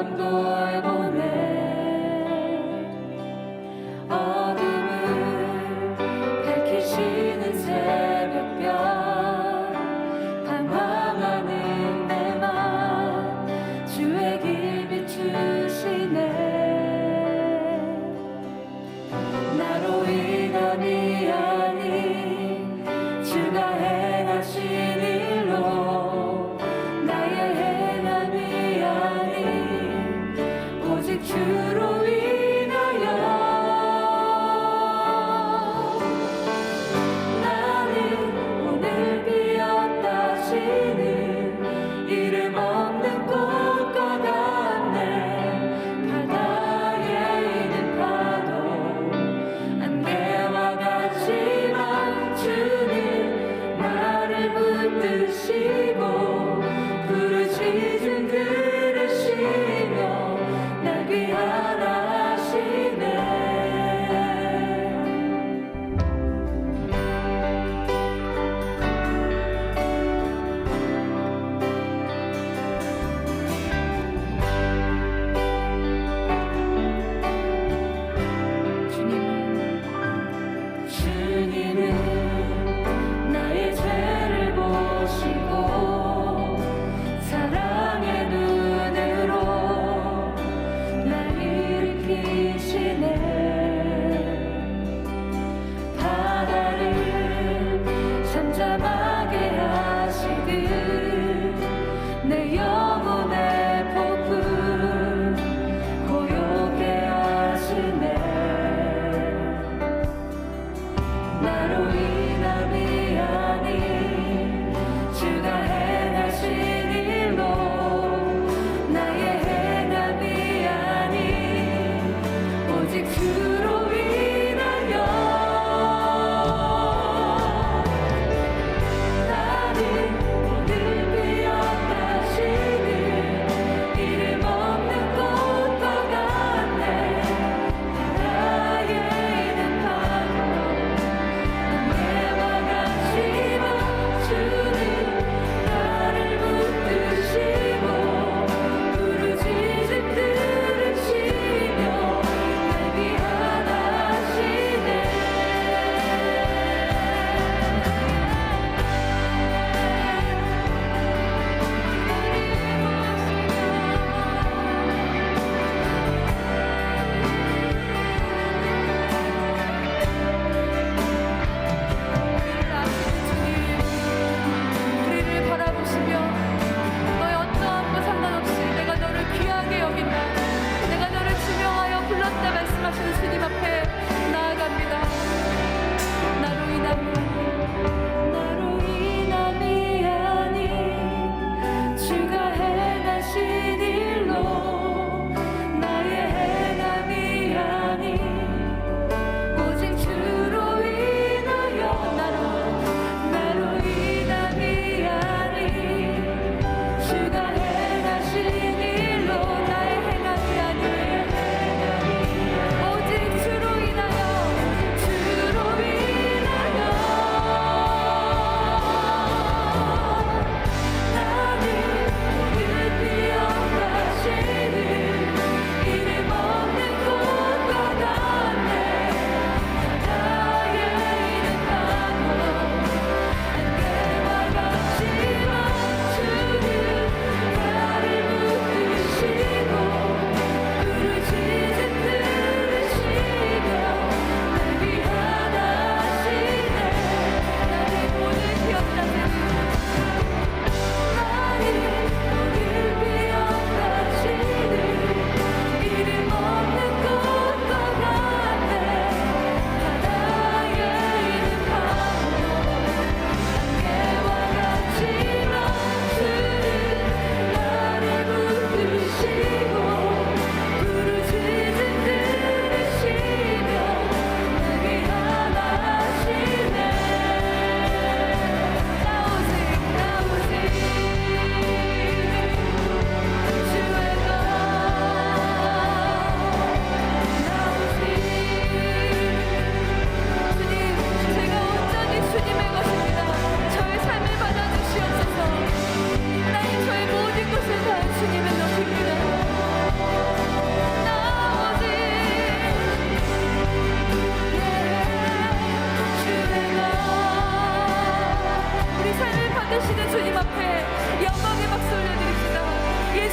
밤 돌보네. 어둠을 밝히시는 새벽별, 방황하는 내 맘 주의 길 비추시네. 나로 인함이 아닌 주가 행하신 일로, 나의 행함이 아닌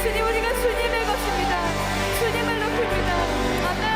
주님, 우리가 주님의 것입니다. 주님을 높입니다. 아멘.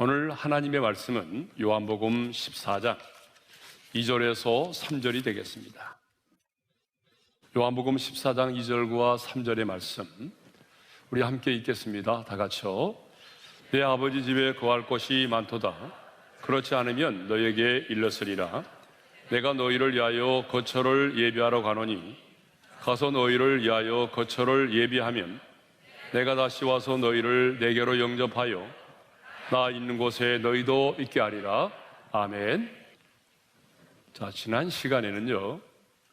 오늘 하나님의 말씀은 요한복음 14장 2절에서 3절이 되겠습니다. 요한복음 14장 2절과 3절의 말씀 우리 함께 읽겠습니다. 다 같이요. 내 아버지 집에 거할 곳이 많도다. 그렇지 않으면 너에게 일렀으리라. 내가 너희를 위하여 거처를 예비하러 가노니 가서 너희를 위하여 거처를 예비하면 내가 다시 와서 너희를 내게로 영접하여 나 있는 곳에 너희도 있게 하리라. 아멘. 자, 지난 시간에는요,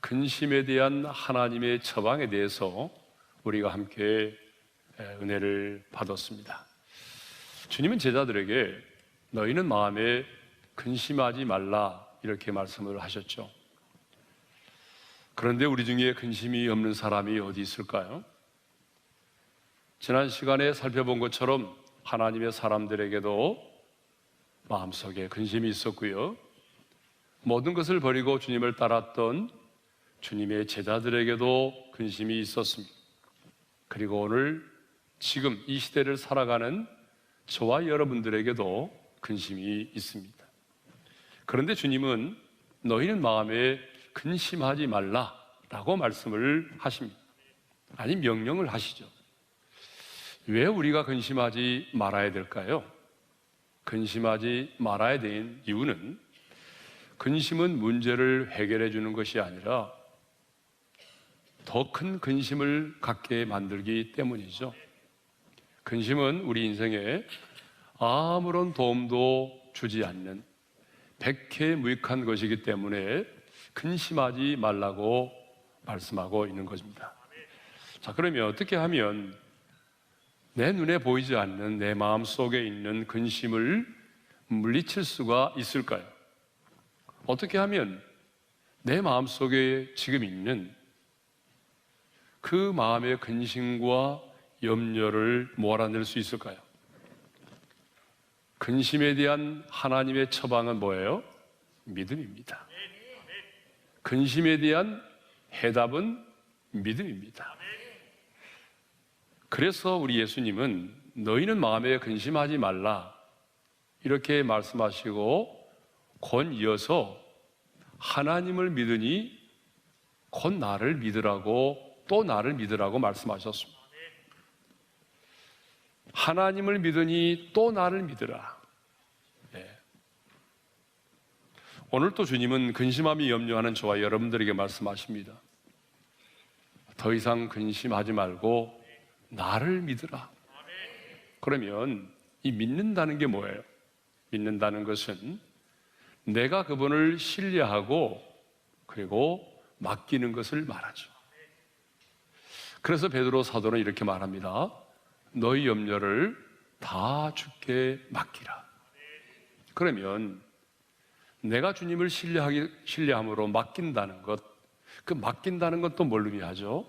근심에 대한 하나님의 처방에 대해서 우리가 함께 은혜를 받았습니다. 주님은 제자들에게 너희는 마음에 근심하지 말라 이렇게 말씀을 하셨죠. 그런데 우리 중에 근심이 없는 사람이 어디 있을까요? 지난 시간에 살펴본 것처럼 하나님의 사람들에게도 마음속에 근심이 있었고요, 모든 것을 버리고 주님을 따랐던 주님의 제자들에게도 근심이 있었습니다. 그리고 오늘 지금 이 시대를 살아가는 저와 여러분들에게도 근심이 있습니다. 그런데 주님은 너희는 마음에 근심하지 말라라고 말씀을 하십니다. 아니, 명령을 하시죠. 왜 우리가 근심하지 말아야 될까요? 근심하지 말아야 되는 이유는 근심은 문제를 해결해 주는 것이 아니라 더 큰 근심을 갖게 만들기 때문이죠. 근심은 우리 인생에 아무런 도움도 주지 않는 백해무익한 것이기 때문에 근심하지 말라고 말씀하고 있는 것입니다. 자, 그러면 어떻게 하면 내 눈에 보이지 않는 내 마음 속에 있는 근심을 물리칠 수가 있을까요? 어떻게 하면 내 마음 속에 지금 있는 그 마음의 근심과 염려를 몰아낼 수 있을까요? 근심에 대한 하나님의 처방은 뭐예요? 믿음입니다. 근심에 대한 해답은 믿음입니다. 그래서 우리 예수님은 너희는 마음에 근심하지 말라 이렇게 말씀하시고 곧 이어서 하나님을 믿으니 곧 나를 믿으라고 또 나를 믿으라고 말씀하셨습니다. 하나님을 믿으니 또 나를 믿으라. 네. 오늘 또 주님은 근심함이 염려하는 저와 여러분들에게 말씀하십니다. 더 이상 근심하지 말고 나를 믿으라. 그러면 이 믿는다는 게 뭐예요? 믿는다는 것은 내가 그분을 신뢰하고 그리고 맡기는 것을 말하죠. 그래서 베드로 사도는 이렇게 말합니다. 너희 염려를 다 주께 맡기라. 그러면 내가 주님을 신뢰함으로 맡긴다는 것, 그 맡긴다는 건 또 뭘 의미하죠?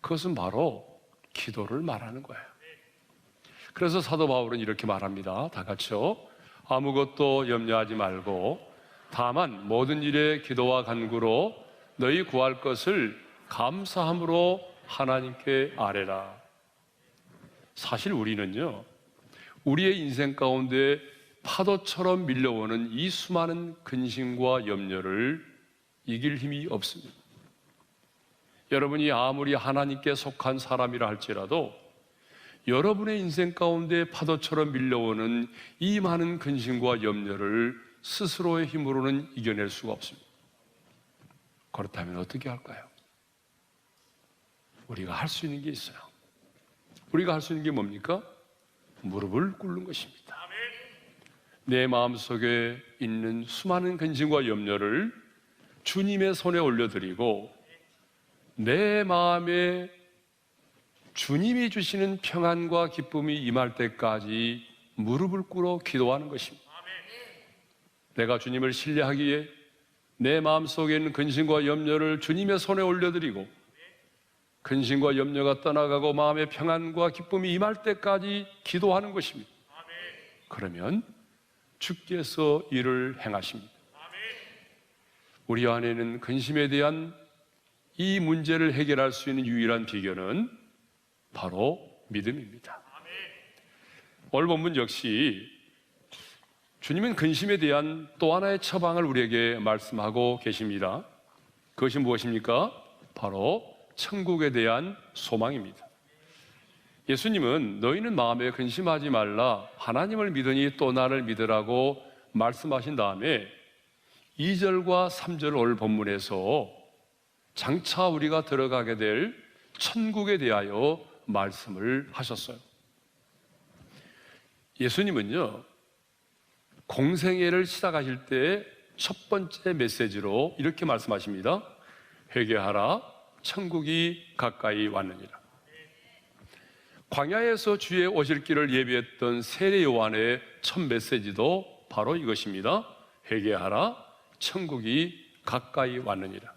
그것은 바로 기도를 말하는 거예요. 그래서 사도 바울은 이렇게 말합니다. 다 같이요. 아무것도 염려하지 말고 다만 모든 일에 기도와 간구로 너희 구할 것을 감사함으로 하나님께 아뢰라. 사실 우리는요, 우리의 인생 가운데 파도처럼 밀려오는 이 수많은 근심과 염려를 이길 힘이 없습니다. 여러분이 아무리 하나님께 속한 사람이라 할지라도 여러분의 인생 가운데 파도처럼 밀려오는 이 많은 근심과 염려를 스스로의 힘으로는 이겨낼 수가 없습니다. 그렇다면 어떻게 할까요? 우리가 할 수 있는 게 있어요. 우리가 할 수 있는 게 뭡니까? 무릎을 꿇는 것입니다. 내 마음속에 있는 수많은 근심과 염려를 주님의 손에 올려드리고 내 마음에 주님이 주시는 평안과 기쁨이 임할 때까지 무릎을 꿇어 기도하는 것입니다. 내가 주님을 신뢰하기에 내 마음속에 있는 근심과 염려를 주님의 손에 올려드리고 근심과 염려가 떠나가고 마음의 평안과 기쁨이 임할 때까지 기도하는 것입니다. 그러면 주께서 일을 행하십니다. 우리 안에는 근심에 대한 이 문제를 해결할 수 있는 유일한 비결은 바로 믿음입니다. 오늘 본문 역시 주님은 근심에 대한 또 하나의 처방을 우리에게 말씀하고 계십니다. 그것이 무엇입니까? 바로 천국에 대한 소망입니다. 예수님은 너희는 마음에 근심하지 말라 하나님을 믿으니 또 나를 믿으라고 말씀하신 다음에 2절과 3절 오늘 본문에서 장차 우리가 들어가게 될 천국에 대하여 말씀을 하셨어요. 예수님은요, 공생애를 시작하실 때 첫 번째 메시지로 이렇게 말씀하십니다. 회개하라, 천국이 가까이 왔느니라. 광야에서 주의 오실 길을 예비했던 세례 요한의 첫 메시지도 바로 이것입니다. 회개하라, 천국이 가까이 왔느니라.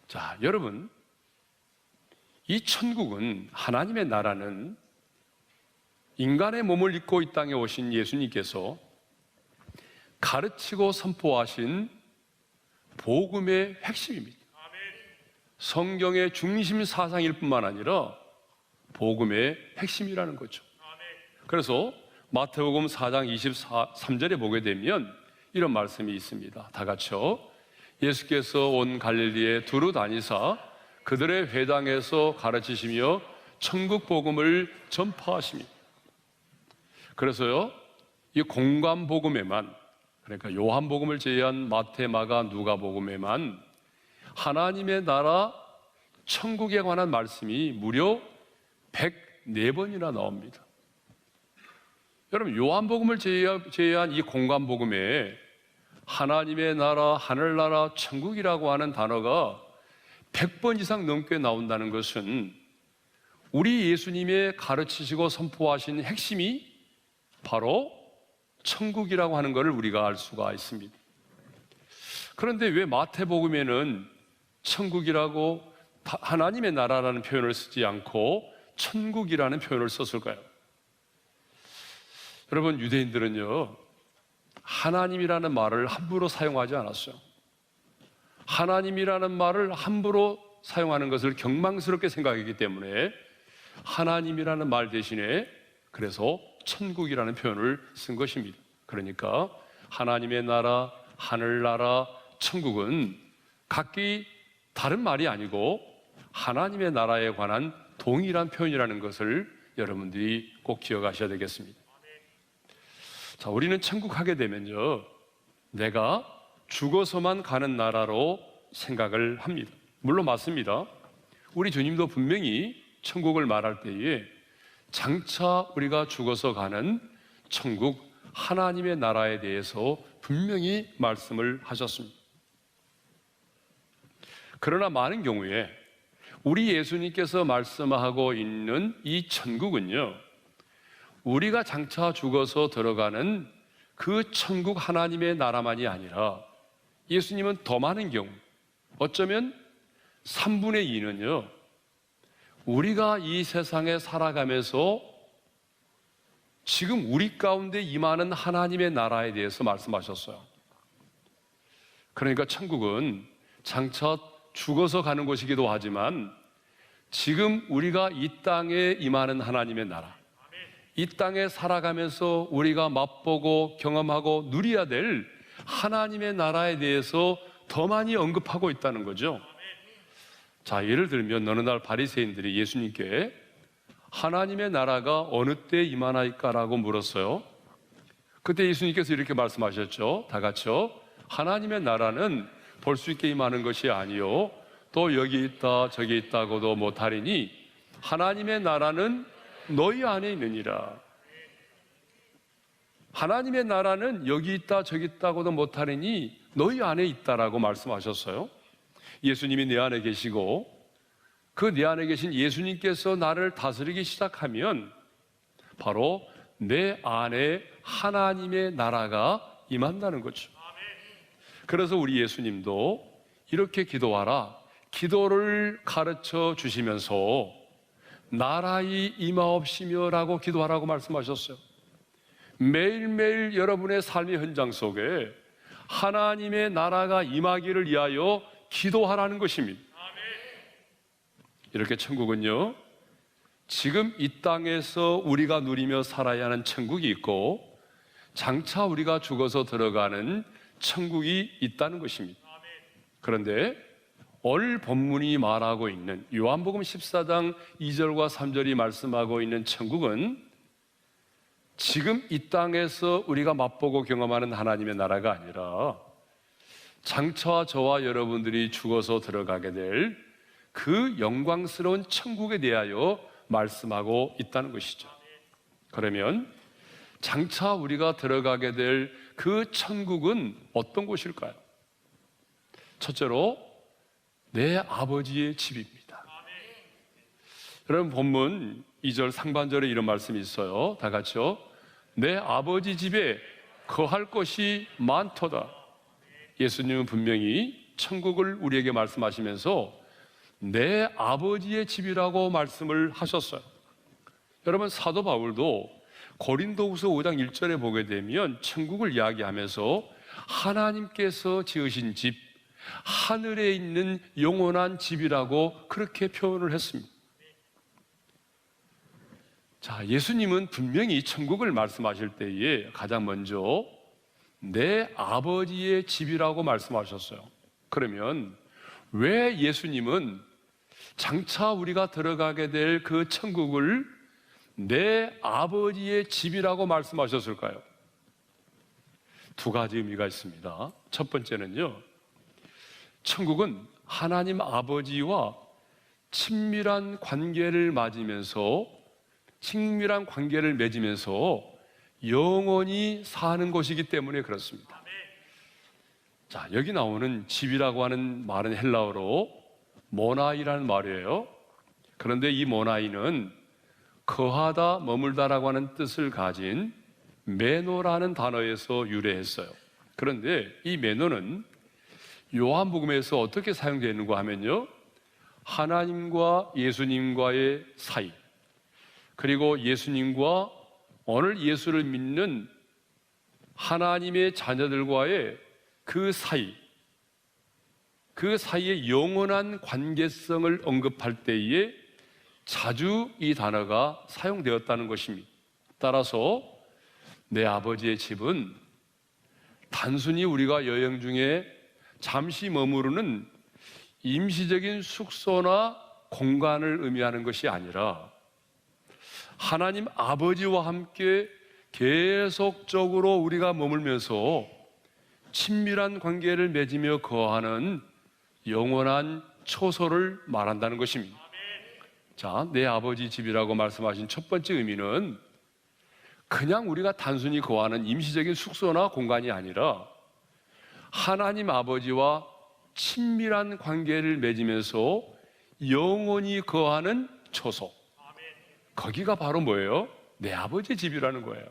자, 여러분, 이 천국은, 하나님의 나라는 인간의 몸을 입고 이 땅에 오신 예수님께서 가르치고 선포하신 복음의 핵심입니다. 성경의 중심 사상일 뿐만 아니라 복음의 핵심이라는 거죠. 그래서 마태복음 4장 23절에 보게 되면 이런 말씀이 있습니다. 다 같이요. 예수께서 온 갈릴리에 두루 다니사 그들의 회당에서 가르치시며 천국 복음을 전파하십니다. 그래서요, 이 공관 복음에만, 그러니까 요한복음을 제외한 마태, 마가, 누가복음에만 하나님의 나라, 천국에 관한 말씀이 무려 104번이나 나옵니다. 여러분, 요한복음을 제외한 이 공관복음에 하나님의 나라, 하늘나라, 천국이라고 하는 단어가 100번 이상 넘게 나온다는 것은 우리 예수님의 가르치시고 선포하신 핵심이 바로 천국이라고 하는 것을 우리가 알 수가 있습니다. 그런데 왜 마태복음에는 천국이라고 하나님의 나라라는 표현을 쓰지 않고 천국이라는 표현을 썼을까요? 여러분, 유대인들은요, 하나님이라는 말을 함부로 사용하지 않았어요. 하나님이라는 말을 함부로 사용하는 것을 경망스럽게 생각했기 때문에 하나님이라는 말 대신에 그래서 천국이라는 표현을 쓴 것입니다. 그러니까 하나님의 나라, 하늘나라, 천국은 각기 다른 말이 아니고 하나님의 나라에 관한 동일한 표현이라는 것을 여러분들이 꼭 기억하셔야 되겠습니다. 자, 우리는 천국 하게 되면요, 내가 죽어서만 가는 나라로 생각을 합니다. 물론 맞습니다. 우리 주님도 분명히 천국을 말할 때에 장차 우리가 죽어서 가는 천국, 하나님의 나라에 대해서 분명히 말씀을 하셨습니다. 그러나 많은 경우에 우리 예수님께서 말씀하고 있는 이 천국은요, 우리가 장차 죽어서 들어가는 그 천국 하나님의 나라만이 아니라 예수님은 더 많은 경우, 어쩌면 3분의 2는요, 우리가 이 세상에 살아가면서 지금 우리 가운데 임하는 하나님의 나라에 대해서 말씀하셨어요. 그러니까 천국은 장차 죽어서 가는 곳이기도 하지만 지금 우리가 이 땅에 임하는 하나님의 나라, 이 땅에 살아가면서 우리가 맛보고 경험하고 누려야 될 하나님의 나라에 대해서 더 많이 언급하고 있다는 거죠. 자, 예를 들면 어느 날 바리새인들이 예수님께 하나님의 나라가 어느 때 임하나이까라고 물었어요. 그때 예수님께서 이렇게 말씀하셨죠. 다 같이요. 하나님의 나라는 볼 수 있게 임하는 것이 아니요, 또 여기 있다 저기 있다고도 못하리니 하나님의 나라는 너희 안에 있느니라. 하나님의 나라는 여기 있다 저기 있다고도 못하리니 너희 안에 있다라고 말씀하셨어요. 예수님이 내 안에 계시고 그 내 안에 계신 예수님께서 나를 다스리기 시작하면 바로 내 안에 하나님의 나라가 임한다는 거죠. 그래서 우리 예수님도 이렇게 기도하라, 기도를 가르쳐 주시면서 나라의 임하옵시며 라고 기도하라고 말씀하셨어요. 매일매일 여러분의 삶의 현장 속에 하나님의 나라가 임하기를 위하여 기도하라는 것입니다. 이렇게 천국은요, 지금 이 땅에서 우리가 누리며 살아야 하는 천국이 있고 장차 우리가 죽어서 들어가는 천국이 있다는 것입니다. 그런데 오늘 본문이 말하고 있는 요한복음 14장 2절과 3절이 말씀하고 있는 천국은 지금 이 땅에서 우리가 맛보고 경험하는 하나님의 나라가 아니라 장차 저와 여러분들이 죽어서 들어가게 될 그 영광스러운 천국에 대하여 말씀하고 있다는 것이죠. 그러면 장차 우리가 들어가게 될 그 천국은 어떤 곳일까요? 첫째로 내 아버지의 집입니다. 여러분 본문 2절 상반절에 이런 말씀이 있어요. 다 같이요. 내 아버지 집에 거할 것이 많도다. 예수님은 분명히 천국을 우리에게 말씀하시면서 내 아버지의 집이라고 말씀을 하셨어요. 여러분 사도 바울도 고린도후서 5장 1절에 보게 되면 천국을 이야기하면서 하나님께서 지으신 집, 하늘에 있는 영원한 집이라고 그렇게 표현을 했습니다. 자, 예수님은 분명히 천국을 말씀하실 때에 가장 먼저 내 아버지의 집이라고 말씀하셨어요. 그러면 왜 예수님은 장차 우리가 들어가게 될 그 천국을 내 아버지의 집이라고 말씀하셨을까요? 두 가지 의미가 있습니다. 첫 번째는요, 천국은 하나님 아버지와 친밀한 관계를 맺으면서 영원히 사는 곳이기 때문에 그렇습니다. 자, 여기 나오는 집이라고 하는 말은 헬라어로 모나이라는 말이에요. 그런데 이 모나이는 거하다, 머물다라고 하는 뜻을 가진 메노라는 단어에서 유래했어요. 그런데 이 메노는 요한복음에서 어떻게 사용되는가 하면요, 하나님과 예수님과의 사이, 그리고 예수님과 오늘 예수를 믿는 하나님의 자녀들과의 그 사이의 영원한 관계성을 언급할 때에 자주 이 단어가 사용되었다는 것입니다. 따라서 내 아버지의 집은 단순히 우리가 여행 중에 잠시 머무르는 임시적인 숙소나 공간을 의미하는 것이 아니라 하나님 아버지와 함께 계속적으로 우리가 머물면서 친밀한 관계를 맺으며 거하는 영원한 초소를 말한다는 것입니다. 자, 내 아버지 집이라고 말씀하신 첫 번째 의미는 그냥 우리가 단순히 거하는 임시적인 숙소나 공간이 아니라 하나님 아버지와 친밀한 관계를 맺으면서 영원히 거하는 초소, 거기가 바로 뭐예요? 내 아버지의 집이라는 거예요.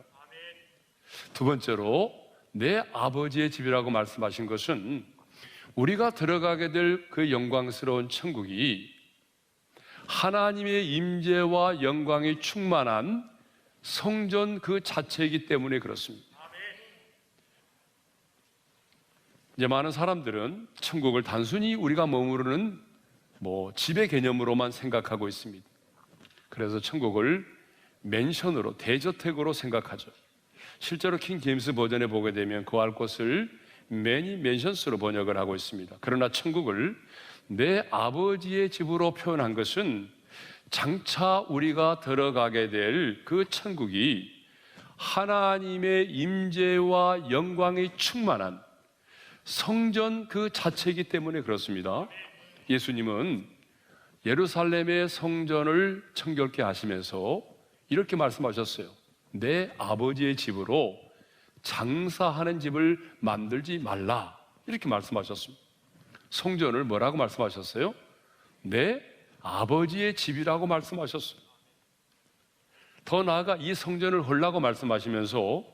두 번째로 내 아버지의 집이라고 말씀하신 것은 우리가 들어가게 될 그 영광스러운 천국이 하나님의 임재와 영광이 충만한 성전 그 자체이기 때문에 그렇습니다. 이제 많은 사람들은 천국을 단순히 우리가 머무르는 집의 개념으로만 생각하고 있습니다. 그래서 천국을 맨션으로, 대저택으로 생각하죠. 실제로 킹 제임스 버전에 보게 되면 거할 곳을 매니 맨션스로 번역을 하고 있습니다. 그러나 천국을 내 아버지의 집으로 표현한 것은 장차 우리가 들어가게 될 그 천국이 하나님의 임재와 영광이 충만한 성전 그 자체이기 때문에 그렇습니다. 예수님은 예루살렘의 성전을 청결케 하시면서 이렇게 말씀하셨어요. 내 아버지의 집으로 장사하는 집을 만들지 말라, 이렇게 말씀하셨습니다. 성전을 뭐라고 말씀하셨어요? 내 아버지의 집이라고 말씀하셨어요. 더 나아가 이 성전을 헐라고 말씀하시면서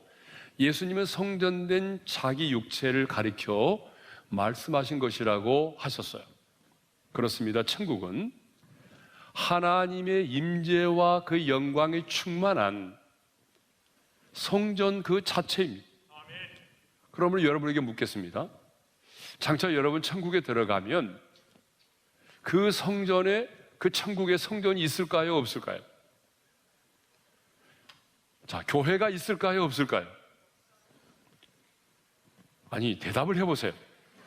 예수님은 성전된 자기 육체를 가리켜 말씀하신 것이라고 하셨어요. 그렇습니다. 천국은 하나님의 임재와 그 영광이 충만한 성전 그 자체입니다. 그러면 여러분에게 묻겠습니다. 장차 여러분 천국에 들어가면 그 성전에, 그 천국에 성전이 있을까요? 없을까요? 자, 교회가 있을까요? 없을까요? 아니, 대답을 해보세요.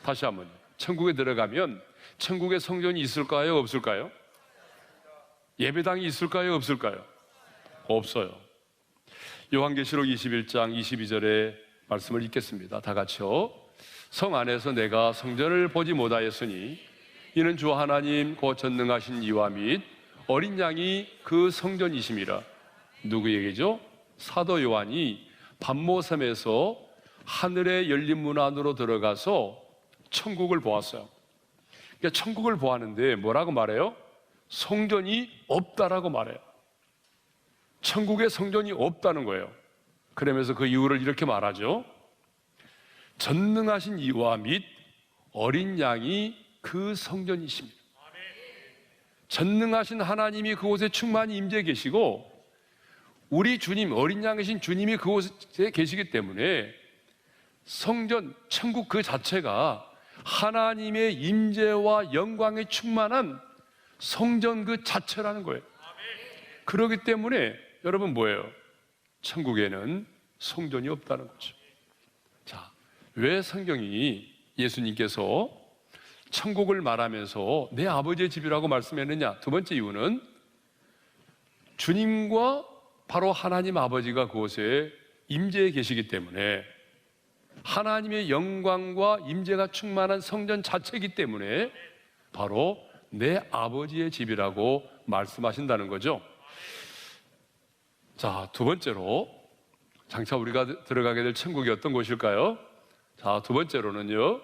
다시 한번. 천국에 들어가면 천국에 성전이 있을까요? 없을까요? 예배당이 있을까요? 없을까요? 없어요. 요한계시록 21장 22절의 말씀을 읽겠습니다. 다 같이요. 성 안에서 내가 성전을 보지 못하였으니 이는 주 하나님 곧 전능하신 이와 및 어린 양이 그 성전이심이라. 누구에게죠? 사도 요한이 반모섬에서 하늘의 열린 문 안으로 들어가서 천국을 보았어요. 그러니까 천국을 보았는데 뭐라고 말해요? 성전이 없다라고 말해요. 천국에 성전이 없다는 거예요. 그러면서 그 이유를 이렇게 말하죠. 전능하신 이와 및 어린 양이 그 성전이십니다. 전능하신 하나님이 그곳에 충만히 임재 계시고 우리 주님, 어린 양이신 주님이 그곳에 계시기 때문에 성전, 천국 그 자체가 하나님의 임재와 영광에 충만한 성전 그 자체라는 거예요. 그렇기 때문에 여러분 뭐예요? 천국에는 성전이 없다는 거죠. 자, 왜 성경이 예수님께서 천국을 말하면서 내 아버지의 집이라고 말씀했느냐? 두 번째 이유는 주님과 바로 하나님 아버지가 그곳에 임재해 계시기 때문에 하나님의 영광과 임재가 충만한 성전 자체이기 때문에 바로 내 아버지의 집이라고 말씀하신다는 거죠. 자, 두 번째로 장차 우리가 들어가게 될 천국이 어떤 곳일까요? 자, 두 번째로는요,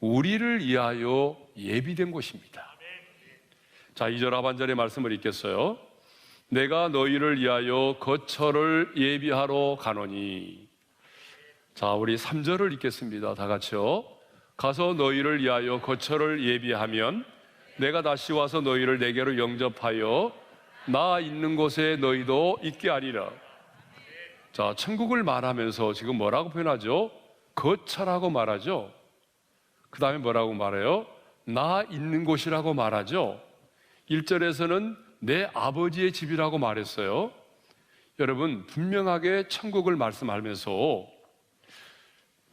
우리를 위하여 예비된 곳입니다. 자, 2절 하반절의 말씀을 읽겠어요. 내가 너희를 위하여 거처를 예비하러 가노니. 자, 우리 3절을 읽겠습니다. 다 같이요. 가서 너희를 위하여 거처를 예비하면 내가 다시 와서 너희를 내게로 영접하여 나 있는 곳에 너희도 있게 하리라. 자, 천국을 말하면서 지금 뭐라고 표현하죠? 거처라고 말하죠. 그 다음에 뭐라고 말해요? 나 있는 곳이라고 말하죠. 1절에서는 내 아버지의 집이라고 말했어요. 여러분, 분명하게 천국을 말씀하면서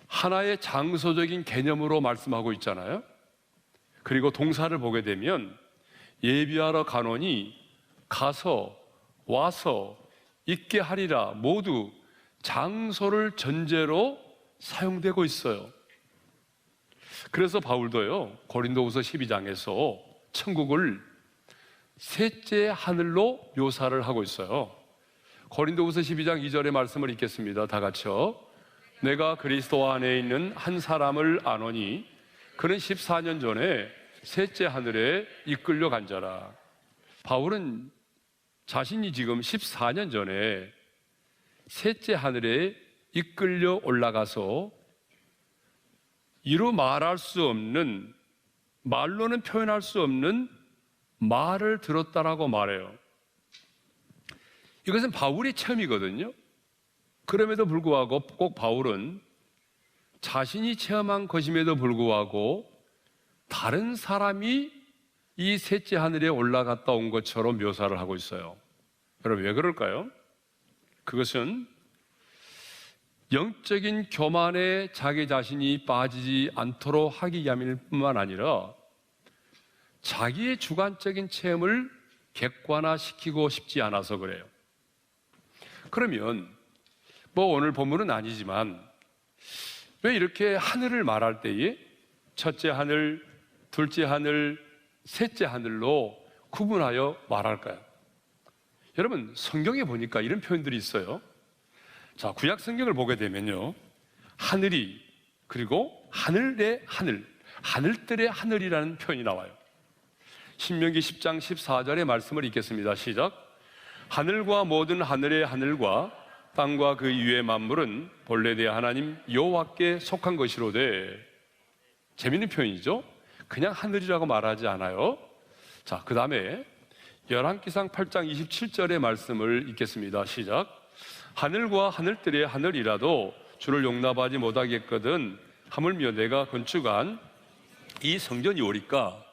하나의 장소적인 개념으로 말씀하고 있잖아요. 그리고 동사를 보게 되면 예비하러 가노니 가서 와서 있게 하리라 모두 장소를 전제로 사용되고 있어요. 그래서 바울도요, 고린도후서 12장에서 천국을 셋째 하늘로 묘사를 하고 있어요. 고린도후서 12장 2절의 말씀을 읽겠습니다. 다 같이요. 내가 그리스도 안에 있는 한 사람을 아노니 그는 14년 전에 셋째 하늘에 이끌려 간 자라. 바울은 자신이 지금 14년 전에 셋째 하늘에 이끌려 올라가서 이루 말할 수 없는, 말로는 표현할 수 없는 말을 들었다라고 말해요. 이것은 바울의 체험이거든요. 그럼에도 불구하고 꼭 바울은 자신이 체험한 것임에도 불구하고 다른 사람이 이 셋째 하늘에 올라갔다 온 것처럼 묘사를 하고 있어요. 여러분, 왜 그럴까요? 그것은 영적인 교만에 자기 자신이 빠지지 않도록 하기 위함일 뿐만 아니라 자기의 주관적인 체험을 객관화시키고 싶지 않아서 그래요. 그러면 뭐 오늘 본문은 아니지만 왜 이렇게 하늘을 말할 때에 첫째 하늘, 둘째 하늘, 셋째 하늘로 구분하여 말할까요? 여러분, 성경에 보니까 이런 표현들이 있어요. 자, 구약 성경을 보게 되면요, 하늘이, 그리고 하늘의 하늘, 하늘들의 하늘이라는 표현이 나와요. 신명기 10장 14절의 말씀을 읽겠습니다. 시작. 하늘과 모든 하늘의 하늘과 땅과 그 위의 만물은 본래 내 하나님 여호와께 속한 것이로되. 재밌는 표현이죠. 그냥 하늘이라고 말하지 않아요. 자, 그 다음에 열왕기상 8장 27절의 말씀을 읽겠습니다. 시작. 하늘과 하늘들의 하늘이라도 주를 용납하지 못하겠거든 하물며 내가 건축한 이 성전이 오리까.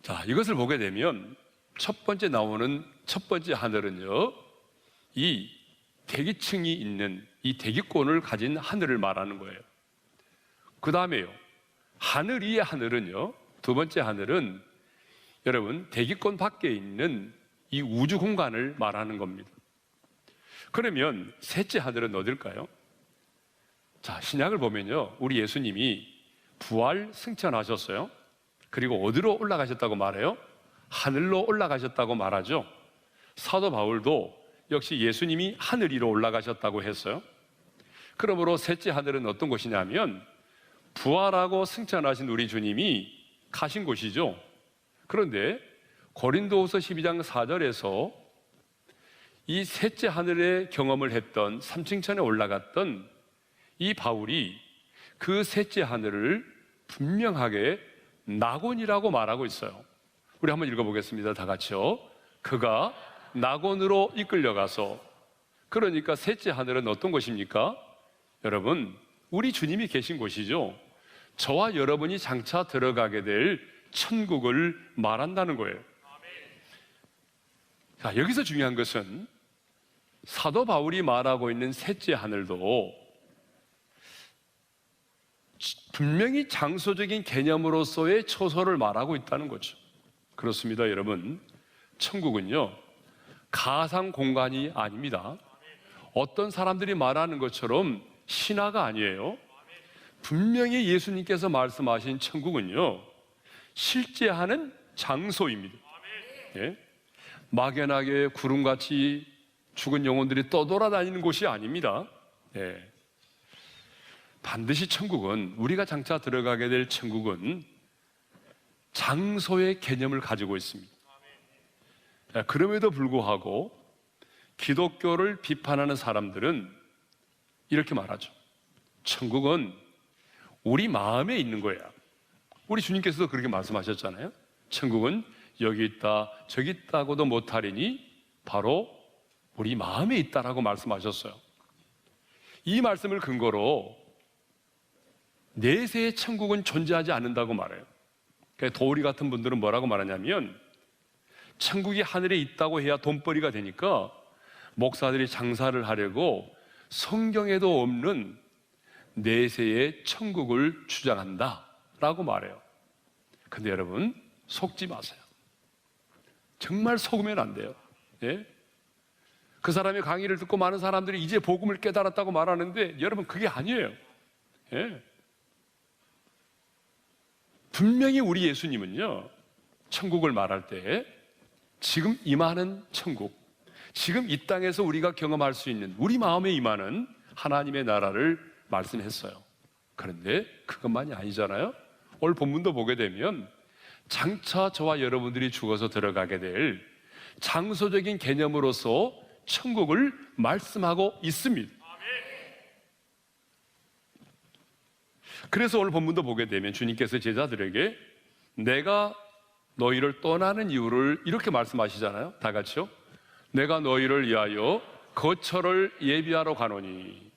자, 이것을 보게 되면 첫 번째 나오는 첫 번째 하늘은요, 이 대기층이 있는 이 대기권을 가진 하늘을 말하는 거예요. 그 다음에요, 하늘 위의 하늘은요, 두 번째 하늘은 여러분 대기권 밖에 있는 이 우주 공간을 말하는 겁니다. 그러면 셋째 하늘은 어딜까요? 자, 신약을 보면요, 우리 예수님이 부활 승천하셨어요. 그리고 어디로 올라가셨다고 말해요? 하늘로 올라가셨다고 말하죠. 사도 바울도 역시 예수님이 하늘 위로 올라가셨다고 했어요. 그러므로 셋째 하늘은 어떤 곳이냐면 부활하고 승천하신 우리 주님이 가신 곳이죠. 그런데 고린도후서 12장 4절에서 이 셋째 하늘의 경험을 했던 삼층천에 올라갔던 이 바울이 그 셋째 하늘을 분명하게 낙원이라고 말하고 있어요. 우리 한번 읽어보겠습니다. 다 같이요. 그가 낙원으로 이끌려가서, 그러니까 셋째 하늘은 어떤 곳입니까? 여러분, 우리 주님이 계신 곳이죠. 저와 여러분이 장차 들어가게 될 천국을 말한다는 거예요. 자, 여기서 중요한 것은 사도 바울이 말하고 있는 셋째 하늘도 분명히 장소적인 개념으로서의 초소를 말하고 있다는 거죠. 그렇습니다, 여러분. 천국은요, 가상 공간이 아닙니다. 어떤 사람들이 말하는 것처럼 신화가 아니에요. 분명히 예수님께서 말씀하신 천국은요, 실제하는 장소입니다. 예? 막연하게 구름같이 죽은 영혼들이 떠돌아다니는 곳이 아닙니다. 예. 반드시 천국은, 우리가 장차 들어가게 될 천국은 장소의 개념을 가지고 있습니다. 그럼에도 불구하고 기독교를 비판하는 사람들은 이렇게 말하죠. 천국은 우리 마음에 있는 거야. 우리 주님께서도 그렇게 말씀하셨잖아요. 천국은 여기 있다 저기 있다고도 못하리니 바로 우리 마음에 있다라고 말씀하셨어요. 이 말씀을 근거로 내세의 천국은 존재하지 않는다고 말해요. 도우리 같은 분들은 뭐라고 말하냐면, 천국이 하늘에 있다고 해야 돈벌이가 되니까 목사들이 장사를 하려고 성경에도 없는 내세의 천국을 주장한다 라고 말해요. 근데 여러분, 속지 마세요. 정말 속으면 안 돼요. 예? 그 사람의 강의를 듣고 많은 사람들이 이제 복음을 깨달았다고 말하는데, 여러분, 그게 아니에요. 예? 분명히 우리 예수님은요, 천국을 말할 때 지금 임하는 천국, 지금 이 땅에서 우리가 경험할 수 있는 우리 마음에 임하는 하나님의 나라를 말씀했어요. 그런데 그것만이 아니잖아요. 오늘 본문도 보게 되면 장차 저와 여러분들이 죽어서 들어가게 될 장소적인 개념으로서 천국을 말씀하고 있습니다. 그래서 오늘 본문도 보게 되면 주님께서 제자들에게 내가 너희를 떠나는 이유를 이렇게 말씀하시잖아요. 다 같이요. 내가 너희를 위하여 거처를 예비하러 가노니.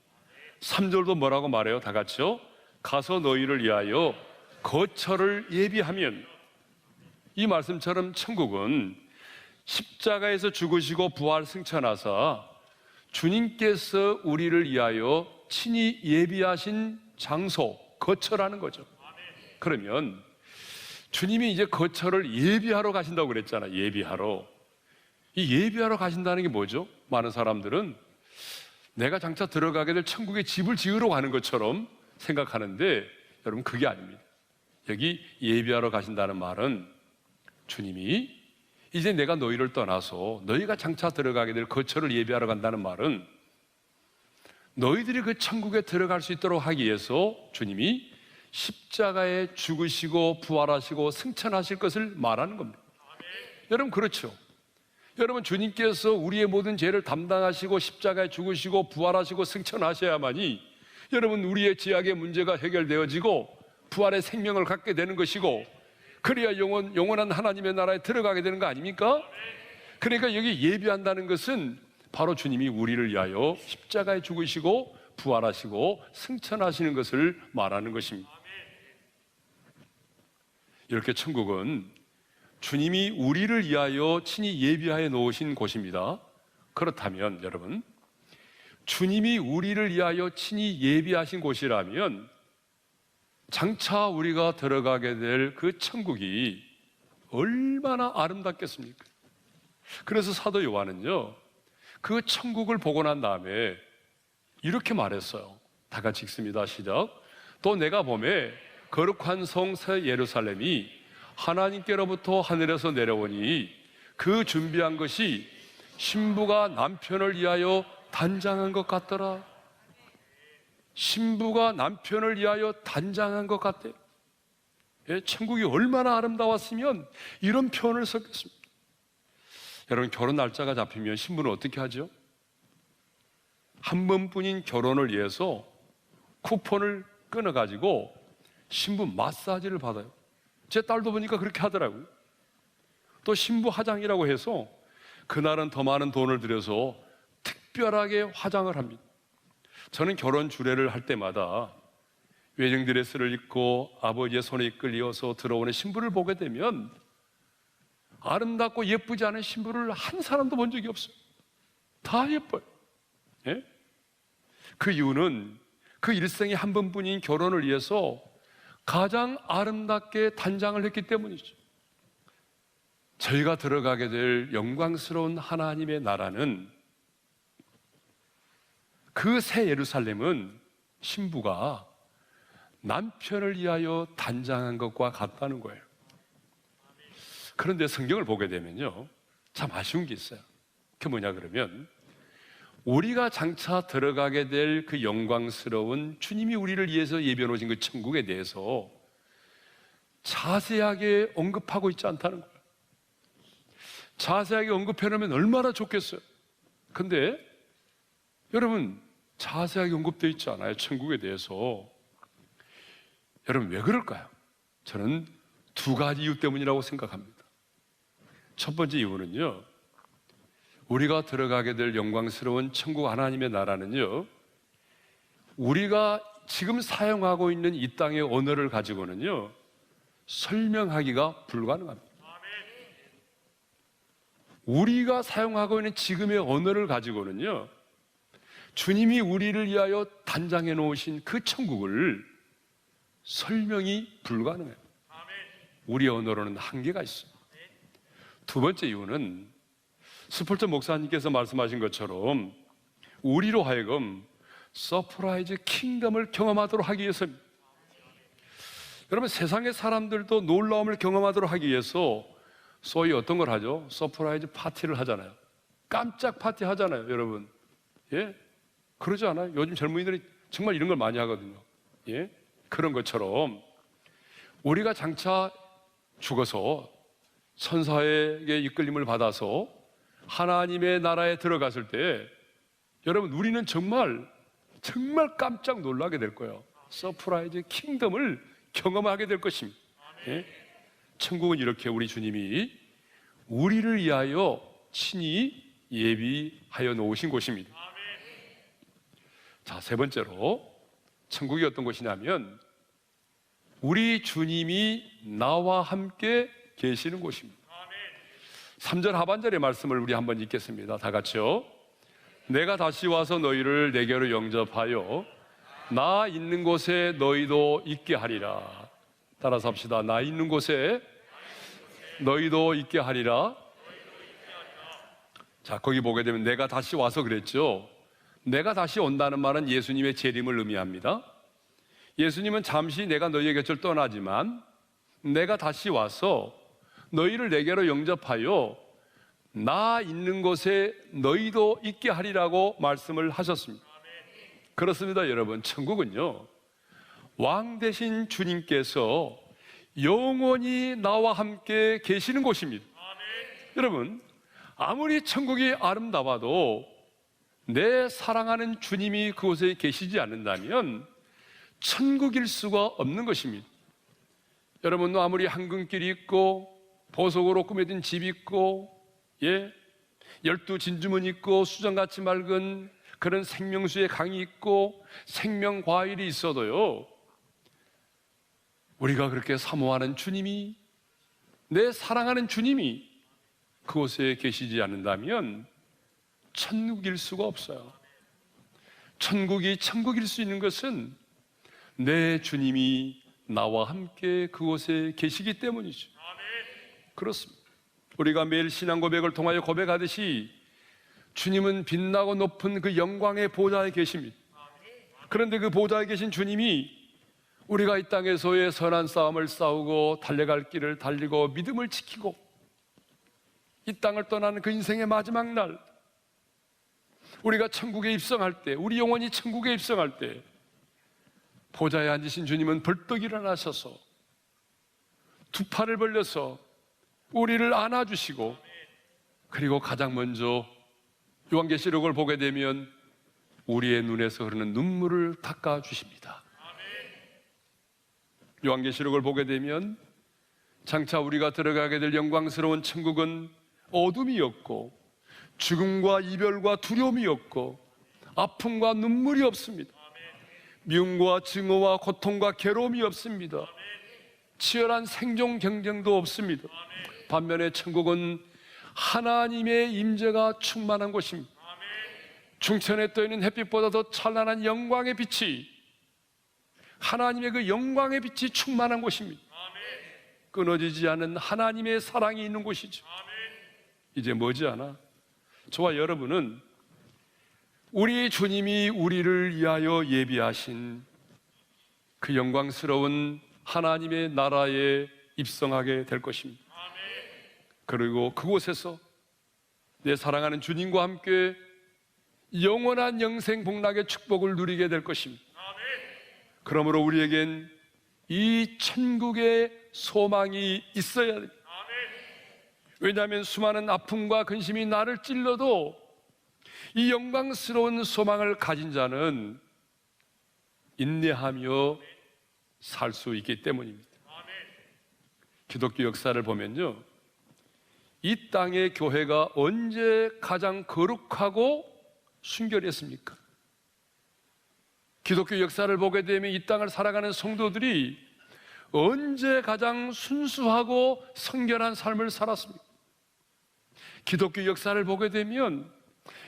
3절도 뭐라고 말해요? 다 같이요. 가서 너희를 위하여 거처를 예비하면. 이 말씀처럼 천국은 십자가에서 죽으시고 부활 승천하사 주님께서 우리를 위하여 친히 예비하신 장소, 거처라는 거죠. 그러면 주님이 이제 거처를 예비하러 가신다고 그랬잖아요. 예비하러. 이 예비하러 가신다는 게 뭐죠? 많은 사람들은 내가 장차 들어가게 될 천국에 집을 지으러 가는 것처럼 생각하는데, 여러분, 그게 아닙니다. 여기 예비하러 가신다는 말은 주님이 이제 내가 너희를 떠나서 너희가 장차 들어가게 될 거처를 예비하러 간다는 말은 너희들이 그 천국에 들어갈 수 있도록 하기 위해서 주님이 십자가에 죽으시고 부활하시고 승천하실 것을 말하는 겁니다. 여러분, 그렇죠? 여러분, 주님께서 우리의 모든 죄를 담당하시고 십자가에 죽으시고 부활하시고 승천하셔야만이 여러분, 우리의 죄악의 문제가 해결되어지고 부활의 생명을 갖게 되는 것이고, 그래야 영원한 하나님의 나라에 들어가게 되는 거 아닙니까? 그러니까 여기 예비한다는 것은 바로 주님이 우리를 위하여 십자가에 죽으시고 부활하시고 승천하시는 것을 말하는 것입니다. 이렇게 천국은 주님이 우리를 위하여 친히 예비하여 놓으신 곳입니다. 그렇다면 여러분, 주님이 우리를 위하여 친히 예비하신 곳이라면 장차 우리가 들어가게 될 그 천국이 얼마나 아름답겠습니까? 그래서 사도 요한은요, 그 천국을 보고 난 다음에 이렇게 말했어요. 다 같이 읽습니다. 시작. 또 내가 보매 거룩한 성 새 예루살렘이 하나님께로부터 하늘에서 내려오니 그 준비한 것이 신부가 남편을 위하여 단장한 것 같더라. 신부가 남편을 위하여 단장한 것 같대. 예, 천국이 얼마나 아름다웠으면 이런 표현을 썼겠습니까? 여러분, 결혼 날짜가 잡히면 신부는 어떻게 하죠? 한 번뿐인 결혼을 위해서 쿠폰을 끊어가지고 신부 마사지를 받아요. 제 딸도 보니까 그렇게 하더라고요. 또 신부 화장이라고 해서 그날은 더 많은 돈을 들여서 특별하게 화장을 합니다. 저는 결혼 주례를 할 때마다 웨딩 드레스를 입고 아버지의 손에 이끌려서 들어오는 신부를 보게 되면 아름답고 예쁘지 않은 신부를 한 사람도 본 적이 없어요. 다 예뻐요. 예? 그 이유는 그 일생에 한 번뿐인 결혼을 위해서 가장 아름답게 단장을 했기 때문이죠. 저희가 들어가게 될 영광스러운 하나님의 나라는, 그 새 예루살렘은 신부가 남편을 위하여 단장한 것과 같다는 거예요. 그런데 성경을 보게 되면요, 참 아쉬운 게 있어요. 그게 뭐냐 그러면, 우리가 장차 들어가게 될 그 영광스러운 주님이 우리를 위해서 예비해 놓으신 그 천국에 대해서 자세하게 언급하고 있지 않다는 거예요. 자세하게 언급해 놓으면 얼마나 좋겠어요. 근데 여러분, 자세하게 언급되어 있지 않아요, 천국에 대해서. 여러분, 왜 그럴까요? 저는 두 가지 이유 때문이라고 생각합니다. 첫 번째 이유는요, 우리가 들어가게 될 영광스러운 천국 하나님의 나라는요, 우리가 지금 사용하고 있는 이 땅의 언어를 가지고는요 설명하기가 불가능합니다. 우리가 사용하고 있는 지금의 언어를 가지고는요, 주님이 우리를 위하여 단장해 놓으신 그 천국을 설명이 불가능해요. 우리 언어로는 한계가 있어요. 두 번째 이유는 스폴전 목사님께서 말씀하신 것처럼 우리로 하여금 서프라이즈 킹덤을 경험하도록 하기 위해서입니다. 여러분, 세상의 사람들도 놀라움을 경험하도록 하기 위해서 소위 어떤 걸 하죠? 서프라이즈 파티를 하잖아요. 깜짝 파티 하잖아요, 여러분. 예? 그러지 않아요? 요즘 젊은이들이 정말 이런 걸 많이 하거든요. 예? 그런 것처럼 우리가 장차 죽어서 천사에게 이끌림을 받아서 하나님의 나라에 들어갔을 때, 여러분, 우리는 정말 깜짝 놀라게 될 거예요. 서프라이즈 킹덤을 경험하게 될 것입니다. 예? 천국은 이렇게 우리 주님이 우리를 위하여 친히 예비하여 놓으신 곳입니다. 자, 세 번째로 천국이 어떤 곳이냐면 우리 주님이 나와 함께 계시는 곳입니다. 3절 하반절의 말씀을 우리 한번 읽겠습니다. 다 같이요. 내가 다시 와서 너희를 내게로 영접하여 나 있는 곳에 너희도 있게 하리라. 따라서 합시다. 나 있는 곳에 너희도 있게 하리라. 자, 거기 보게 되면 내가 다시 와서 그랬죠. 내가 다시 온다는 말은 예수님의 재림을 의미합니다. 예수님은 잠시 내가 너희의 곁을 떠나지만 내가 다시 와서 너희를 내게로 영접하여 나 있는 곳에 너희도 있게 하리라고 말씀을 하셨습니다. 그렇습니다, 여러분. 천국은요, 왕 되신 주님께서 영원히 나와 함께 계시는 곳입니다. 여러분, 아무리 천국이 아름다워도 내 사랑하는 주님이 그곳에 계시지 않는다면 천국일 수가 없는 것입니다. 여러분도 아무리 황금길이 있고 보석으로 꾸며진 집이 있고, 예, 12 진주문 있고 수정같이 맑은 그런 생명수의 강이 있고 생명과일이 있어도요, 우리가 그렇게 사모하는 주님이, 내 사랑하는 주님이 그곳에 계시지 않는다면 천국일 수가 없어요. 천국이 천국일 수 있는 것은 내 주님이 나와 함께 그곳에 계시기 때문이죠. 그렇습니다. 우리가 매일 신앙 고백을 통하여 고백하듯이 주님은 빛나고 높은 그 영광의 보좌에 계십니다. 그런데 그 보좌에 계신 주님이 우리가 이 땅에서의 선한 싸움을 싸우고 달려갈 길을 달리고 믿음을 지키고 이 땅을 떠나는 그 인생의 마지막 날, 우리가 천국에 입성할 때, 우리 영혼이 천국에 입성할 때 보좌에 앉으신 주님은 벌떡 일어나셔서 두 팔을 벌려서 우리를 안아주시고, 그리고 가장 먼저 요한계시록을 보게 되면 우리의 눈에서 흐르는 눈물을 닦아주십니다. 요한계시록을 보게 되면 장차 우리가 들어가게 될 영광스러운 천국은 어둠이 없고 죽음과 이별과 두려움이 없고 아픔과 눈물이 없습니다. 미움과 증오와 고통과 괴로움이 없습니다. 치열한 생존 경쟁도 없습니다. 반면에 천국은 하나님의 임재가 충만한 곳입니다. 중천에 떠있는 햇빛보다 더 찬란한 영광의 빛이, 하나님의 그 영광의 빛이 충만한 곳입니다. 끊어지지 않은 하나님의 사랑이 있는 곳이죠. 이제 머지않아 저와 여러분은 우리 주님이 우리를 위하여 예비하신 그 영광스러운 하나님의 나라에 입성하게 될 것입니다. 그리고 그곳에서 내 사랑하는 주님과 함께 영원한 영생 복락의 축복을 누리게 될 것입니다. 그러므로 우리에겐 이 천국의 소망이 있어야 됩니다. 왜냐하면 수많은 아픔과 근심이 나를 찔러도 이 영광스러운 소망을 가진 자는 인내하며 살 수 있기 때문입니다. 기독교 역사를 보면요, 이 땅의 교회가 언제 가장 거룩하고 순결했습니까? 기독교 역사를 보게 되면 이 땅을 살아가는 성도들이 언제 가장 순수하고 성결한 삶을 살았습니까? 기독교 역사를 보게 되면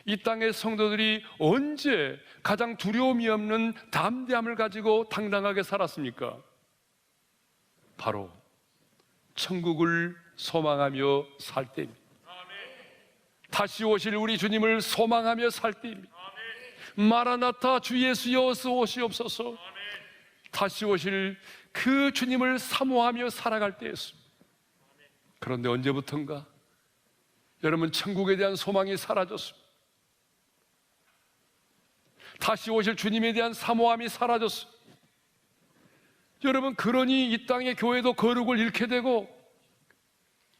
이 땅의 성도들이 언제 가장 두려움이 없는 담대함을 가지고 당당하게 살았습니까? 바로 천국을 소망하며 살 때입니다. 다시 오실 우리 주님을 소망하며 살 때입니다. 마라나타, 주 예수여 어서 오시옵소서. 다시 오실 그 주님을 사모하며 살아갈 때였습니다. 그런데 언제부턴가 여러분, 천국에 대한 소망이 사라졌습니다. 다시 오실 주님에 대한 사모함이 사라졌습니다. 여러분, 그러니 이 땅의 교회도 거룩을 잃게 되고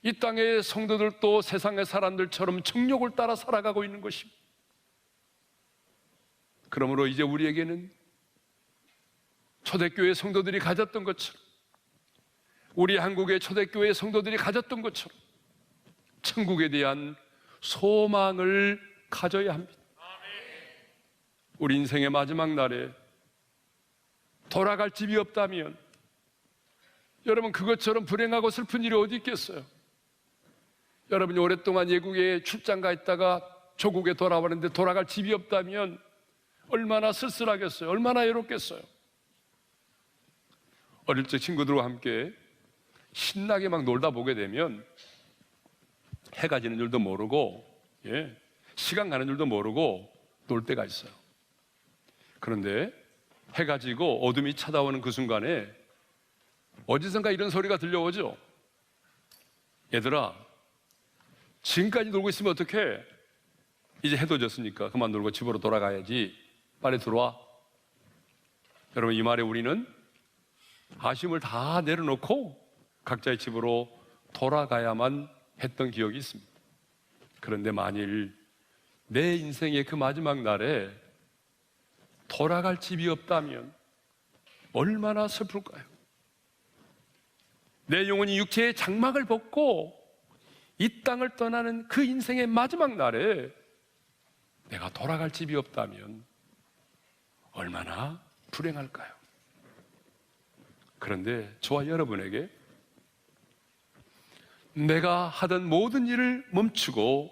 이 땅의 성도들도 세상의 사람들처럼 정욕을 따라 살아가고 있는 것입니다. 그러므로 이제 우리에게는 초대교회 성도들이 가졌던 것처럼, 우리 한국의 초대교회 성도들이 가졌던 것처럼 천국에 대한 소망을 가져야 합니다. 우리 인생의 마지막 날에 돌아갈 집이 없다면 여러분, 그것처럼 불행하고 슬픈 일이 어디 있겠어요? 여러분이 오랫동안 외국에 출장 가 있다가 조국에 돌아오는데 돌아갈 집이 없다면 얼마나 쓸쓸하겠어요? 얼마나 외롭겠어요? 어릴 적 친구들과 함께 신나게 막 놀다 보게 되면 해가 지는 줄도 모르고, 시간 가는 줄도 모르고 놀 때가 있어요. 그런데 해가 지고 어둠이 찾아오는 그 순간에 어디선가 이런 소리가 들려오죠. 얘들아, 지금까지 놀고 있으면 어떡해? 이제 해도 졌으니까 그만 놀고 집으로 돌아가야지. 빨리 들어와. 여러분, 이 말에 우리는 아쉬움을 다 내려놓고 각자의 집으로 돌아가야만 했던 기억이 있습니다. 그런데 만일 내 인생의 그 마지막 날에 돌아갈 집이 없다면 얼마나 슬플까요? 내 영혼이 육체의 장막을 벗고 이 땅을 떠나는 그 인생의 마지막 날에 내가 돌아갈 집이 없다면 얼마나 불행할까요? 그런데 저와 여러분에게 내가 하던 모든 일을 멈추고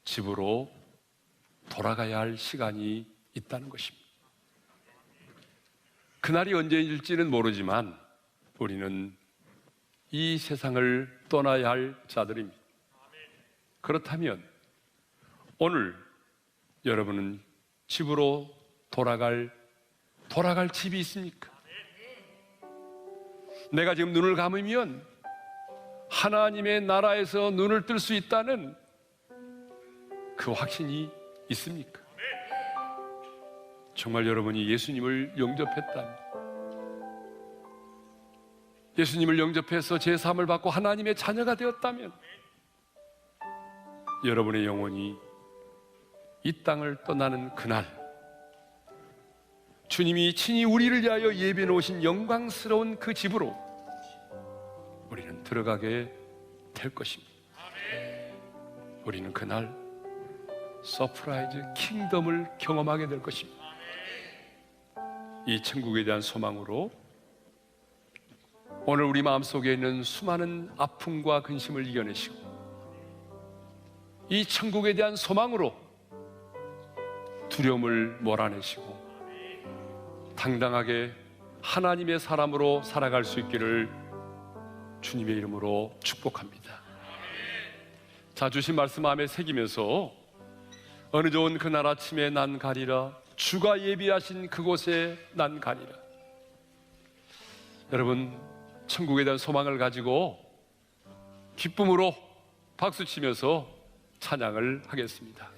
집으로 돌아가야 할 시간이 있다는 것입니다. 그날이 언제일지는 모르지만 우리는 이 세상을 떠나야 할 자들입니다. 그렇다면 오늘 여러분은 집으로 돌아갈 집이 있습니까? 내가 지금 눈을 감으면 하나님의 나라에서 눈을 뜰 수 있다는 그 확신이 있습니까? 정말 여러분이 예수님을 영접했다면, 예수님을 영접해서 제3을 받고 하나님의 자녀가 되었다면 여러분의 영혼이 이 땅을 떠나는 그날 주님이 친히 우리를 위하여 예비해 놓으신 영광스러운 그 집으로 우리는 들어가게 될 것입니다. 우리는 그날 서프라이즈 킹덤을 경험하게 될 것입니다. 이 천국에 대한 소망으로 오늘 우리 마음속에 있는 수많은 아픔과 근심을 이겨내시고, 이 천국에 대한 소망으로 두려움을 몰아내시고 당당하게 하나님의 사람으로 살아갈 수 있기를 주님의 이름으로 축복합니다. 자, 주신 말씀 마음에 새기면서 어느 좋은 그날 아침에 난 가리라, 주가 예비하신 그곳에 난 가리라. 여러분, 천국에 대한 소망을 가지고 기쁨으로 박수치면서 찬양을 하겠습니다.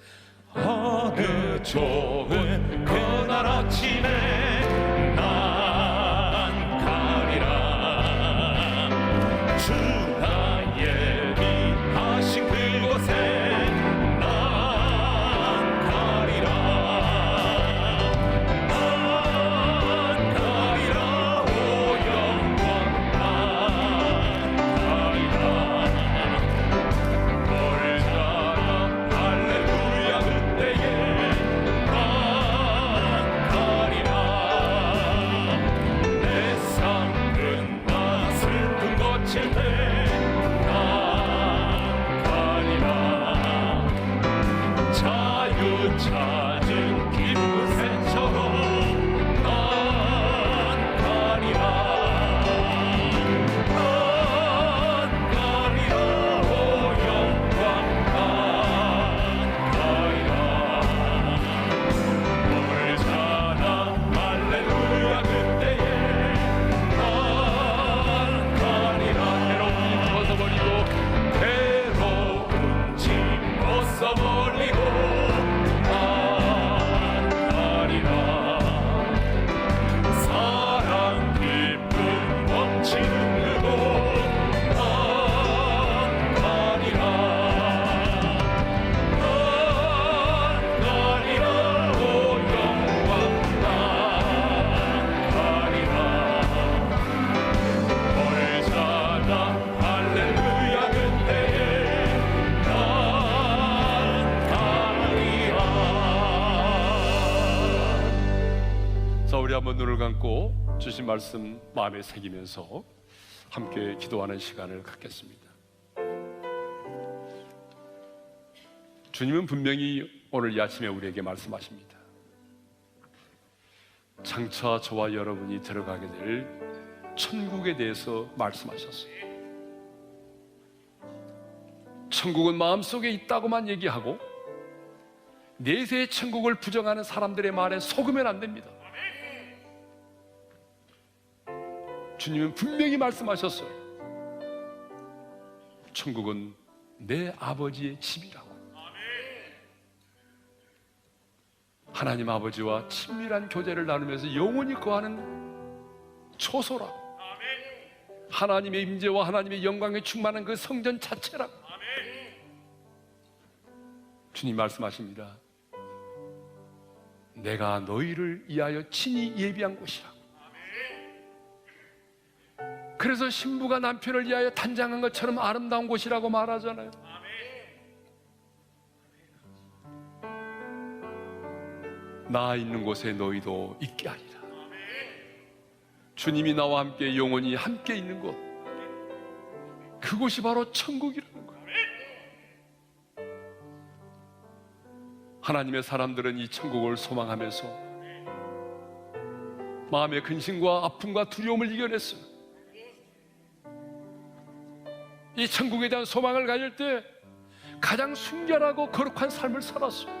어느 좋은 그날 아침에 난 가리라, 주가 예비하신 그곳에 난 가리라, 난 가리라. 오 영광 난 가리라. 멀자라 할렐루야. 그때에 난 가리라. 내 삶은 나 슬픔 거칠 때 난 가리라. 자유 찾은 기쁜 새처럼 난 가리라. 난 가리라. 오 영광 난 가리라. 멀잖아 할렐루야. 그때에 난 가리라. 괴로운 짐 벗어버리고 난 가리라. 사랑 기쁨 넘치는 그곳 난 가리라. 난 가리라. 오 영광 난 가리라. 멀잖아 할렐루야. 그때에 난 가리라. 자, 우리 한번 눈을 감고 주신 말씀 마음에 새기면서 함께 기도하는 시간을 갖겠습니다. 주님은 분명히 오늘 이 아침에 우리에게 말씀하십니다. 장차 저와 여러분이 들어가게 될 천국에 대해서 말씀하셨어요. 천국은 마음속에 있다고만 얘기하고 내세의 천국을 부정하는 사람들의 말에 속으면 안 됩니다. 주님은 분명히 말씀하셨어요. 천국은 내 아버지의 집이라고. 하나님 아버지와 친밀한 교제를 나누면서 영원히 거하는 초소라고. 하나님의 임재와 하나님의 영광에 충만한 그 성전 자체라고. 주님 말씀하십니다. 내가 너희를 위하여 친히 예비한 곳이라고. 그래서 신부가 남편을 위하여 단장한 것처럼 아름다운 곳이라고 말하잖아요. 나 있는 곳에 너희도 있게 하리라. 주님이 나와 함께 영원히 함께 있는 곳, 그곳이 바로 천국이라는 거예요. 하나님의 사람들은 이 천국을 소망하면서 마음의 근심과 아픔과 두려움을 이겨냈어요. 이 천국에 대한 소망을 가질 때 가장 순결하고 거룩한 삶을 살았어요.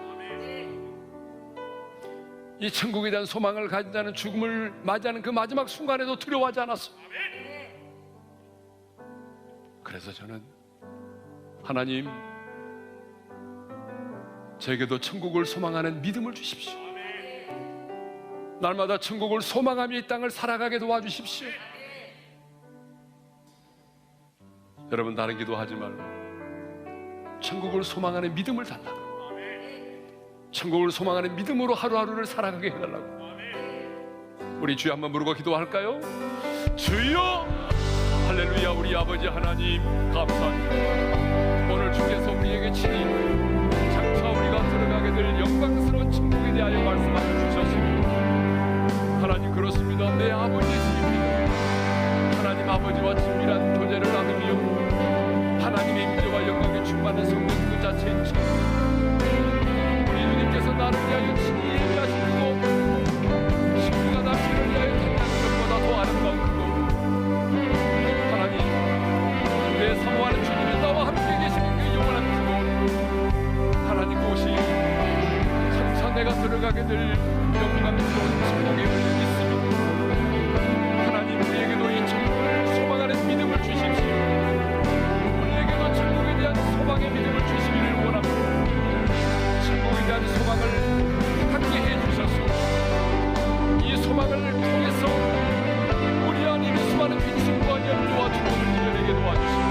이 천국에 대한 소망을 가진 자는 죽음을 맞이하는 그 마지막 순간에도 두려워하지 않았어. 그래서 저는 하나님, 제게도 천국을 소망하는 믿음을 주십시오. 날마다 천국을 소망하며 이 땅을 살아가게 도와주십시오. 여러분, 다른 기도하지 말고 천국을 소망하는 믿음을 달라고, 천국을 소망하는 믿음으로 하루하루를 살아가게 해달라고. 우리 주여 한번 부르고 기도할까요? 주여, 할렐루야. 우리 아버지 하나님 감사합니다. 오늘 주께서 우리에게 친히 장차 우리가 들어가게 될 영광스러운 천국에 대하여 말씀하여 주셨습니다. 하나님, 그렇습니다. 내 아버지의 집입니다. 하나님 아버지와 친밀한 교제를 나누며 하나님의 임재와 영광에 충만한 성령 그 자체인 천국, 주님께서 나를 위하여 친히 예비하신 그곳, 신부가 남편을 위하여 택하는 것보다 더 아름다운 그곳, 하나님, 내 사모하는 주님이 나와 함께 계시는 그 영원한 그곳, 하나님, 그곳이 장차 내가 들어가게 될 영광스러운 천국의 은혜가 있습니다. 하나님, 우리에게도 이 천국을 소망하는 믿음을 주십시오. 우리에게도 천국에 대한 소망의 믿음을 주시기를 원합니다. 천국에 대한 소망을 갖게 해주셔서 이 소망을 통해서 우리 안에 수많은 근심과 염려와 두려움을 이겨내게 도와주시고,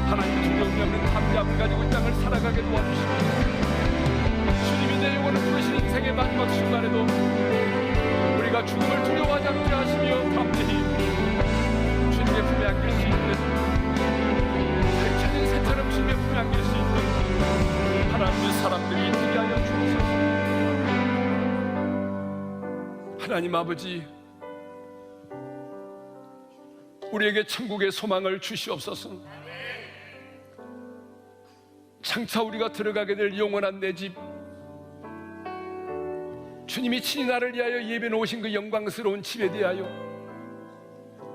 하나님, 두려움이 없는 담대함을 가지고 이 땅을 살아가게 도와주시고, 주님이 내 영혼을 부르신 인생의 마지막 순간에도 우리가 죽음을 두려워하지 않게 하시며 담대히 주님의 품에 안길 수 있는, 새처진 새처럼 주님의 품에 안길 수 있는 하나님의 사람들이 되게 하여 주옵소서. 하나님 아버지, 우리에게 천국의 소망을 주시옵소서. 장차 우리가 들어가게 될 영원한 내 집, 주님이 친히 나를 위하여 예배 놓으신 그 영광스러운 집에 대하여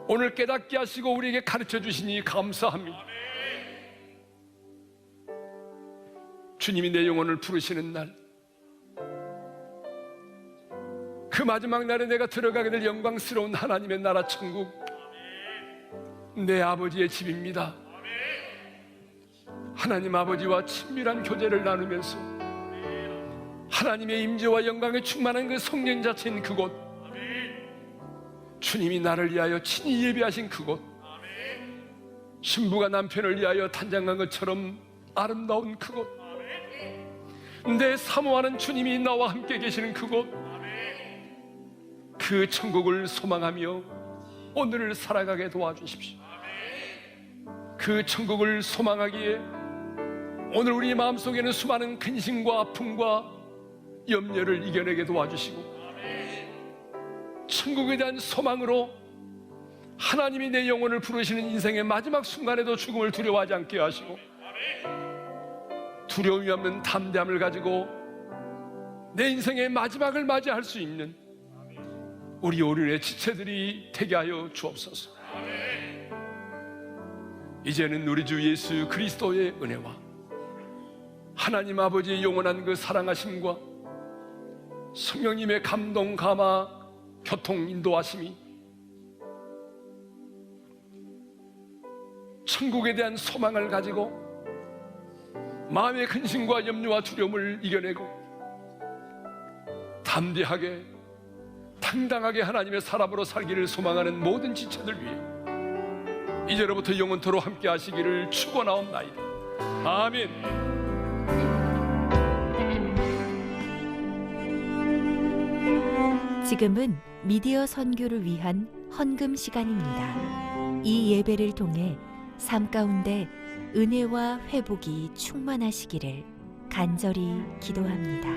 오늘 깨닫게 하시고 우리에게 가르쳐 주시니 감사합니다. 주님이 내 영혼을 부르시는 날, 그 마지막 날에 내가 들어가게 될 영광스러운 하나님의 나라 천국, 내 아버지의 집입니다. 하나님 아버지와 친밀한 교제를 나누면서 하나님의 임재와 영광에 충만한 그 성령 자체인 그곳, 주님이 나를 위하여 친히 예비하신 그곳, 신부가 남편을 위하여 단장한 것처럼 아름다운 그곳, 내 사모하는 주님이 나와 함께 계시는 그곳, 그 천국을 소망하며 오늘을 살아가게 도와주십시오. 그 천국을 소망하기에 오늘 우리 마음속에는 수많은 근심과 아픔과 염려를 이겨내게 도와주시고, 천국에 대한 소망으로 하나님이 내 영혼을 부르시는 인생의 마지막 순간에도 죽음을 두려워하지 않게 하시고, 두려움이 없는 담대함을 가지고 내 인생의 마지막을 맞이할 수 있는 우리 오륜의 지체들이 되게 하여 주옵소서. 이제는 우리 주 예수 그리스도의 은혜와 하나님 아버지의 영원한 그 사랑하심과 성령님의 감동, 감화, 교통, 인도하심이 천국에 대한 소망을 가지고 마음의 근심과 염려와 두려움을 이겨내고 담대하게 당당하게 하나님의 사람으로 살기를 소망하는 모든 지체들 위해 이제로부터 영원토록 함께 하시기를 축원하옵나이다. 아멘. 지금은 미디어 선교를 위한 헌금 시간입니다. 이 예배를 통해 삶 가운데 은혜와 회복이 충만하시기를 간절히 기도합니다.